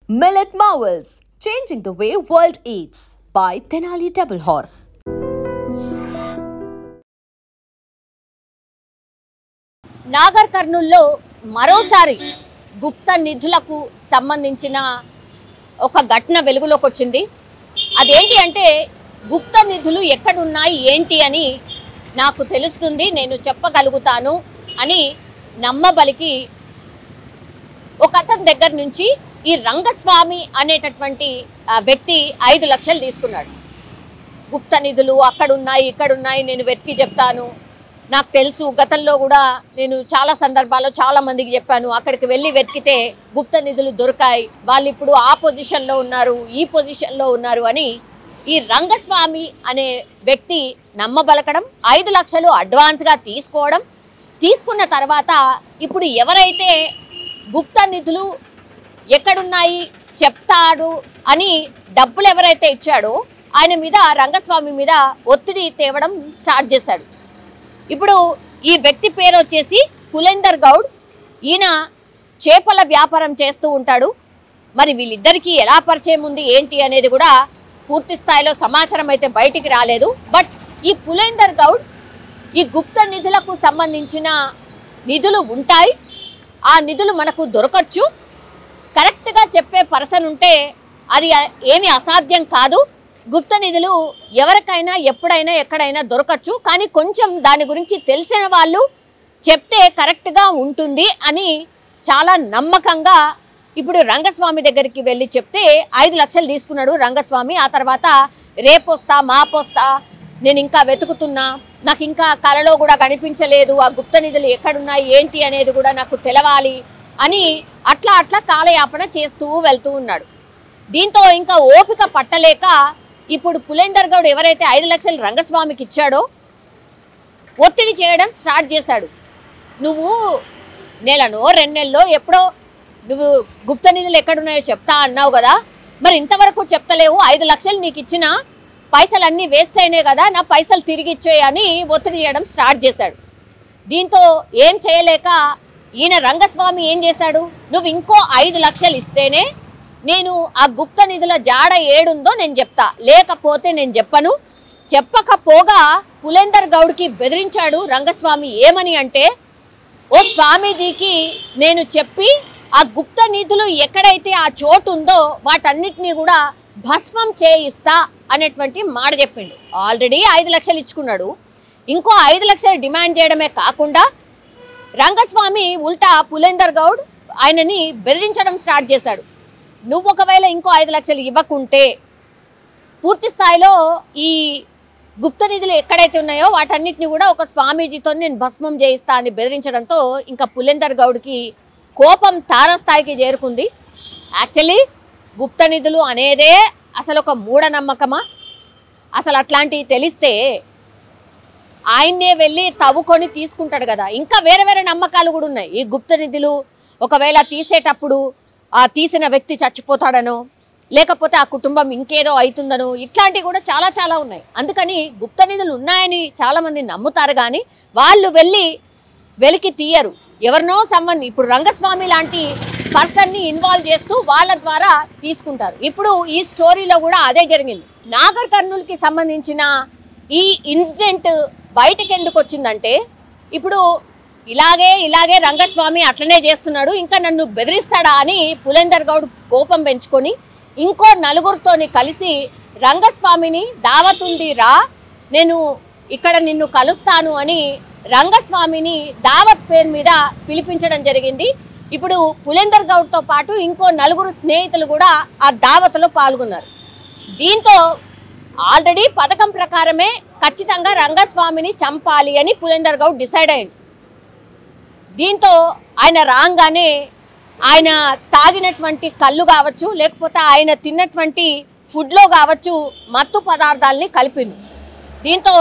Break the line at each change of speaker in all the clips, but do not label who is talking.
Millet Marvels, changing the way world eats by Tenali Double Horse.
Nagar కర్నూల్లో మరోసారి గుప్త నిధులకు సంబంధించిన ఒక ఘటన వెలుగులోకి వచ్చింది. అదేంటి అంటే గుప్త నిధులు ఎక్కడున్నాయి ఏంటి అని నాకు తెలుస్తుంది, నేను చెప్పగలుగుతాను అని నమ్మబలికి ఒక అతని దగ్గర నుంచి ఈ రంగస్వామి అనేటటువంటి వ్యక్తి 5 లక్షలు తీసుకున్నాడు. గుప్త నిధులు అక్కడున్నాయి ఇక్కడున్నాయి, నేను వెతికి చెప్తాను, నాకు తెలుసు, గతంలో కూడా నేను చాలా సందర్భాల్లో చాలా మందికి చెప్పాను, అక్కడికి వెళ్ళి వెతికితే గుప్త నిధులు దొరికాయి, వాళ్ళు ఇప్పుడు ఆ పొజిషన్లో ఉన్నారు ఈ పొజిషన్లో ఉన్నారు అని ఈ రంగస్వామి అనే వ్యక్తి నమ్మబలకడం, 5 లక్షలు అడ్వాన్స్గా తీసుకోవడం, తీసుకున్న తర్వాత ఇప్పుడు ఎవరైతే గుప్త నిధులు ఎక్కడున్నాయి చెప్తాడు అని డబ్బులు ఎవరైతే ఇచ్చాడో ఆయన మీద, రంగస్వామి మీద ఒత్తిడి తేవడం స్టార్ట్ చేశాడు. ఇప్పుడు ఈ వ్యక్తి పేరు వచ్చేసి పులేందర్ గౌడ్. ఈయన చేపల వ్యాపారం చేస్తూ ఉంటాడు. మరి వీళ్ళిద్దరికీ ఎలా పరిచయం ఉంది ఏంటి అనేది కూడా పూర్తి స్థాయిలో సమాచారం అయితే బయటికి రాలేదు. బట్ ఈ పులేందర్ గౌడ్ ఈ గుప్త నిధులకు సంబంధించిన నిధులు ఉంటాయి, ఆ నిధులు మనకు దొరకచ్చు, కరెక్ట్గా చెప్పే పర్సన్ ఉంటే అది ఏమీ అసాధ్యం కాదు, గుప్త నిధులు ఎవరికైనా ఎప్పుడైనా ఎక్కడైనా దొరకచ్చు, కానీ కొంచెం దాని గురించి తెలిసిన వాళ్ళు చెప్తే కరెక్ట్గా ఉంటుంది అని చాలా నమ్మకంగా ఇప్పుడు రంగస్వామి దగ్గరికి వెళ్ళి చెప్తే 5 లక్షలు తీసుకున్నాడు రంగస్వామి. ఆ తర్వాత రేపొస్తా మాపొస్తా, నేను ఇంకా వెతుకుతున్నా, నాకు ఇంకా కలలో కూడా కనిపించలేదు, ఆ గుప్త నిధులు ఎక్కడున్నాయి ఏంటి అనేది కూడా నాకు తెలవాలి అని అట్లా కాలయాపన చేస్తూ వెళ్తూ ఉన్నాడు. దీంతో ఇంకా ఓపిక పట్టలేక ఇప్పుడు పులేందర్ గౌడ్ ఎవరైతే 5 లక్షలు రంగస్వామికి ఇచ్చాడో ఒత్తిడి చేయడం స్టార్ట్ చేశాడు. నువ్వు నెలనో 2 నెలల్లో ఎప్పుడో నువ్వు గుప్త నిధులు ఎక్కడున్నాయో చెప్తా అన్నావు కదా, మరి ఇంతవరకు చెప్తలేవు, 5 లక్షలు నీకు ఇచ్చిన పైసలన్నీ వేస్ట్ అయినాయి కదా, నా పైసలు తిరిగి ఇచ్చేయని ఒత్తిడి చేయడం స్టార్ట్ చేశాడు. దీంతో ఏం చేయలేక ఈయన రంగస్వామి ఏం చేశాడు, నువ్వు ఇంకో 5 లక్షలు ఇస్తేనే నేను ఆ గుప్త నిధుల జాడ ఏడుందో నేను చెప్తా, లేకపోతే నేను చెప్పను. చెప్పకపోగా పులేందర్ గౌడ్కి బెదిరించాడు రంగస్వామి. ఏమని అంటే, ఓ స్వామీజీకి నేను చెప్పి ఆ గుప్త నిధులు ఎక్కడైతే ఆ చోటు ఉందో వాటన్నిటినీ కూడా భస్మం చేయిస్తా అనేటువంటి మాట చెప్పిండు. ఆల్రెడీ 5 లక్షలు ఇచ్చుకున్నాడు, ఇంకో 5 లక్షలు డిమాండ్ చేయడమే కాకుండా రంగస్వామి ఉల్టా పులేందర్ గౌడ్ ఆయనని బెదిరించడం స్టార్ట్ చేశాడు. నువ్వు ఒకవేళ ఇంకో 5 లక్షలు ఇవ్వకుంటే పూర్తి స్థాయిలో ఈ గుప్త నిధులు ఎక్కడైతే ఉన్నాయో వాటన్నిటిని కూడా ఒక స్వామీజీతో నేను భస్మం చేయిస్తా అని బెదిరించడంతో ఇంకా పులేందర్ గౌడ్కి కోపం తారస్థాయికి చేరుకుంది. యాక్చువల్లీ గుప్త నిధులు అనేదే అసలు ఒక మూఢనమ్మకమా? అసలు అట్లాంటివి తెలిస్తే ఆయన్నే వెళ్ళి తవ్వుకొని తీసుకుంటాడు కదా. ఇంకా వేరే నమ్మకాలు కూడా ఉన్నాయి. ఈ గుప్త నిధులు ఒకవేళ తీసేటప్పుడు ఆ తీసిన వ్యక్తి చచ్చిపోతాడనో, లేకపోతే ఆ కుటుంబం ఇంకేదో అవుతుందనో, ఇట్లాంటివి కూడా చాలా ఉన్నాయి. అందుకని గుప్త నిధులు ఉన్నాయని చాలామంది నమ్ముతారు, కానీ వాళ్ళు వెళ్ళి వెలికి తీయరు. ఎవరినో ఇప్పుడు రంగస్వామి లాంటి పర్సన్ని ఇన్వాల్వ్ చేస్తూ వాళ్ళ ద్వారా తీసుకుంటారు. ఇప్పుడు ఈ స్టోరీలో కూడా అదే జరిగింది. నాగర్ కర్నూలుకి సంబంధించిన ఈ ఇన్సిడెంట్ బయటకు ఎందుకు వచ్చిందంటే, ఇప్పుడు ఇలాగే రంగస్వామి అట్లనే చేస్తున్నాడు, ఇంకా నన్ను బెదిరిస్తాడా అని పులేందర్ గౌడ్ కోపం పెంచుకొని ఇంకో 4గురితోని కలిసి రంగస్వామిని దావతుంది రా, నేను ఇక్కడ నిన్ను కలుస్తాను అని రంగస్వామిని దావత్ పేరు మీద పిలిపించడం జరిగింది. ఇప్పుడు పులేందర్ గౌడ్తో పాటు ఇంకో 4 స్నేహితులు కూడా ఆ దావత్లో పాల్గొన్నారు. దీంతో ఆల్రెడీ పథకం ప్రకారమే ఖచ్చితంగా రంగస్వామిని చంపాలి అని పులేందర్ గౌడ్ డిసైడ్ అయ్యింది. దీంతో ఆయన రాగానే ఆయన తాగినటువంటి కళ్ళు కావచ్చు, లేకపోతే ఆయన తిన్నటువంటి ఫుడ్లో కావచ్చు, మత్తు పదార్థాలని కలిపిండు. దీంతో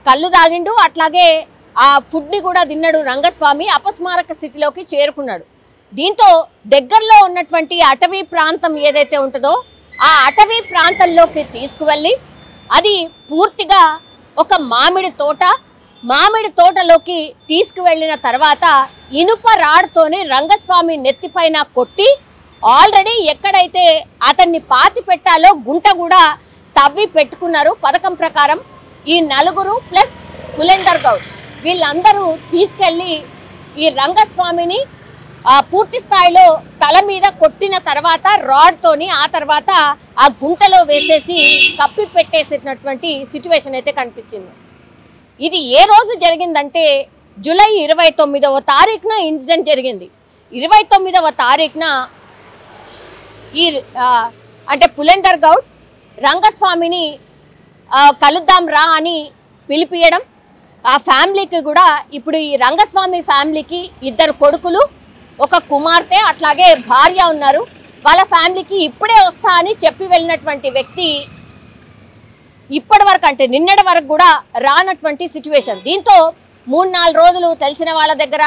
కళ్ళు తాగిండు, అట్లాగే ఆ ఫుడ్ని కూడా తిన్నాడు రంగస్వామి. అపస్మారక స్థితిలోకి చేరుకున్నాడు. దీంతో దగ్గరలో ఉన్నటువంటి అటవీ ప్రాంతం ఏదైతే ఉంటుందో ఆ అటవీ ప్రాంతంలోకి తీసుకువెళ్ళి అది పూర్తిగా ఒక మామిడి తోటలోకి తీసుకువెళ్ళిన తర్వాత ఇనుప రాడ్తోనే రంగస్వామి నెత్తిపైన కొట్టి ఆల్రెడీ ఎక్కడైతే అతన్ని పాతి పెట్టాలో గుంట కూడా తవ్వి పెట్టుకున్నారు పథకం ప్రకారం. ఈ నలుగురు ప్లస్ పులేందర్ గౌడ్ వీళ్ళందరూ తీసుకెళ్లి ఈ రంగస్వామిని పూర్తి స్థాయిలో తల మీద కొట్టిన తర్వాత రాడ్ తోని ఆ తర్వాత ఆ గుంటలో వేసేసి కప్పి పెట్టేసినటువంటి సిచ్యువేషన్ అయితే కనిపించింది. ఇది ఏ రోజు జరిగిందంటే జూలై 29వ తారీఖున ఇన్సిడెంట్ జరిగింది. 29వ తారీఖున ఈ అంటే పులేందర్ గౌడ్ రంగస్వామిని కలుద్దాం రా అని పిలిపియడం, ఆ ఫ్యామిలీకి కూడా ఇప్పుడు ఈ రంగస్వామి ఫ్యామిలీకి 2 కొడుకులు, 1 కుమార్తె, అట్లాగే భార్య ఉన్నారు. వాళ్ళ ఫ్యామిలీకి ఇప్పుడే వస్తా అని చెప్పి వెళ్ళినటువంటి వ్యక్తి ఇప్పటి వరకు అంటే నిన్నటి వరకు కూడా రానటువంటి సిచ్యువేషన్. దీంతో 3-4 రోజులు తెలిసిన వాళ్ళ దగ్గర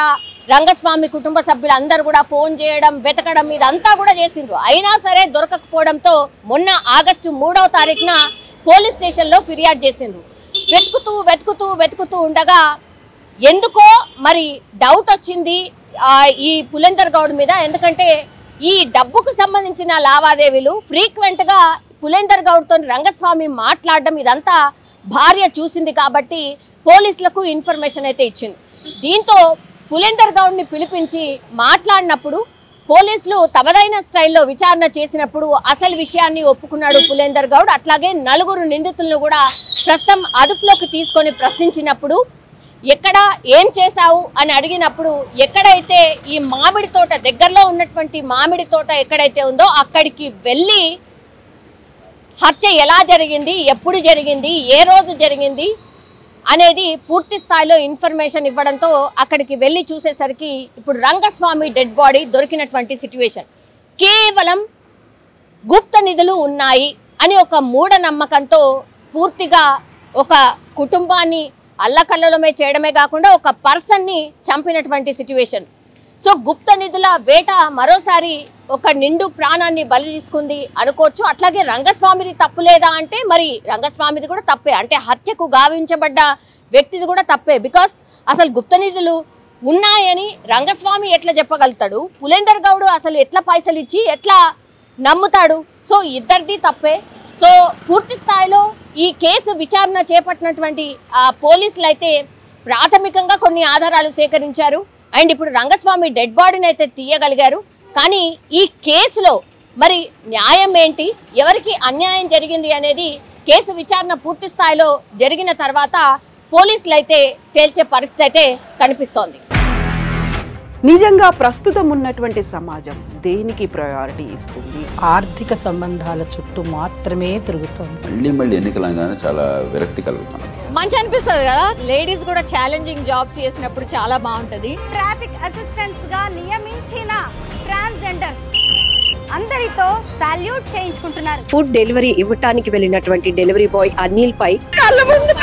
రంగస్వామి కుటుంబ సభ్యులందరూ కూడా ఫోన్ చేయడం, వెతకడం ఇదంతా కూడా చేసిండ్రు. అయినా సరే దొరకకపోవడంతో మొన్న ఆగస్టు 3వ తారీఖున పోలీస్ స్టేషన్లో ఫిర్యాదు చేసిండ్రు. వెతుకుతూ ఉండగా ఎందుకో మరి డౌట్ వచ్చింది ఈ పులేందర్ గౌడ్ మీద. ఎందుకంటే ఈ డబ్బుకు సంబంధించిన లావాదేవీలు ఫ్రీక్వెంట్గా పులేందర్ గౌడ్తో రంగస్వామి మాట్లాడడం ఇదంతా భార్య చూసింది కాబట్టి పోలీసులకు ఇన్ఫర్మేషన్ అయితే ఇచ్చింది. దీంతో పులేందర్ గౌడ్ని పిలిపించి మాట్లాడినప్పుడు పోలీసులు తమదైన స్టైల్లో విచారణ చేసినప్పుడు అసలు విషయాన్ని ఒప్పుకున్నాడు పులేందర్ గౌడ్. అట్లాగే 4 నిందితులను కూడా ప్రస్తుతం అదుపులోకి తీసుకొని ప్రశ్నించినప్పుడు ఎక్కడ ఏం చేశావు అని అడిగినప్పుడు ఎక్కడైతే ఈ మామిడి తోట దగ్గరలో ఉన్నటువంటి మామిడి తోట ఎక్కడైతే ఉందో అక్కడికి వెళ్ళి హత్య ఎలా జరిగింది, ఎప్పుడు జరిగింది, ఏ రోజు జరిగింది అనేది పూర్తి స్థాయిలో ఇన్ఫర్మేషన్ ఇవ్వడంతో అక్కడికి వెళ్ళి చూసేసరికి ఇప్పుడు రంగస్వామి డెడ్ బాడీ దొరికినటువంటి సిచ్యువేషన్. కేవలం గుప్త నిధులు ఉన్నాయి అని ఒక మూఢనమ్మకంతో పూర్తిగా ఒక కుటుంబాన్ని అల్లకల్లోలమే చేయడమే కాకుండా ఒక పర్సన్ని చంపినటువంటి సిచ్యువేషన్. సో గుప్త నిధుల వేట మరోసారి ఒక నిండు ప్రాణాన్ని బలి తీసుకుంది అనుకోవచ్చు. అట్లాగే రంగస్వామిది తప్పు లేదా అంటే మరి రంగస్వామిది కూడా తప్పే, అంటే హత్యకు గావించబడ్డ వ్యక్తిది కూడా తప్పే. బికాస్ అసలు గుప్త నిధులు ఉన్నాయని రంగస్వామి ఎట్లా చెప్పగలుగుతాడు, పులేందర్ గౌడ్ అసలు ఎట్లా పైసలు ఇచ్చి ఎట్లా నమ్ముతాడు? సో ఇద్దరిది తప్పే. సో పూర్తి స్థాయిలో ఈ కేసు విచారణ చేపట్టినటువంటి పోలీసులు అయితే ప్రాథమికంగా కొన్ని ఆధారాలు సేకరించారు అండ్ ఇప్పుడు రంగస్వామి డెడ్ బాడీని అయితే తీయగలిగారు. కానీ ఈ కేసులో మరి న్యాయం ఏంటి, ఎవరికి అన్యాయం జరిగింది అనేది కేసు విచారణ పూర్తి స్థాయిలో జరిగిన తర్వాత పోలీసులు అయితే తేల్చే పరిస్థితి అయితే కనిపిస్తోంది.
నిజంగా ప్రస్తుతం ఉన్నటువంటి సమాజం దేనికి ప్రయారిటీ ఇస్తుంది?
ఆర్థిక సంబంధాల చుట్టూ మాత్రమే తిరుగుతోంది.
మళ్ళీ ఎన్నికలంగానే చాలా విరక్తి కలుగుతున్నాం.
మంచి అనిపిస్తుంది కదా, లేడీస్ కూడా ఛాలెంజింగ్ జాబ్స్ చేసినప్పుడు చాలా బాగుంటది.
ట్రాఫిక్ అసిస్టెంట్స్ గా నియమించిన ట్రాన్స్జెండర్స్ అందరితో సాల్యూట్ చేయించుకుంటున్నారు.
ఫుడ్ డెలివరీ ఇవ్వటానికి వెళ్ళినటువంటి డెలివరీ బాయ్ అనిల్ పై కళ్ళ ముందు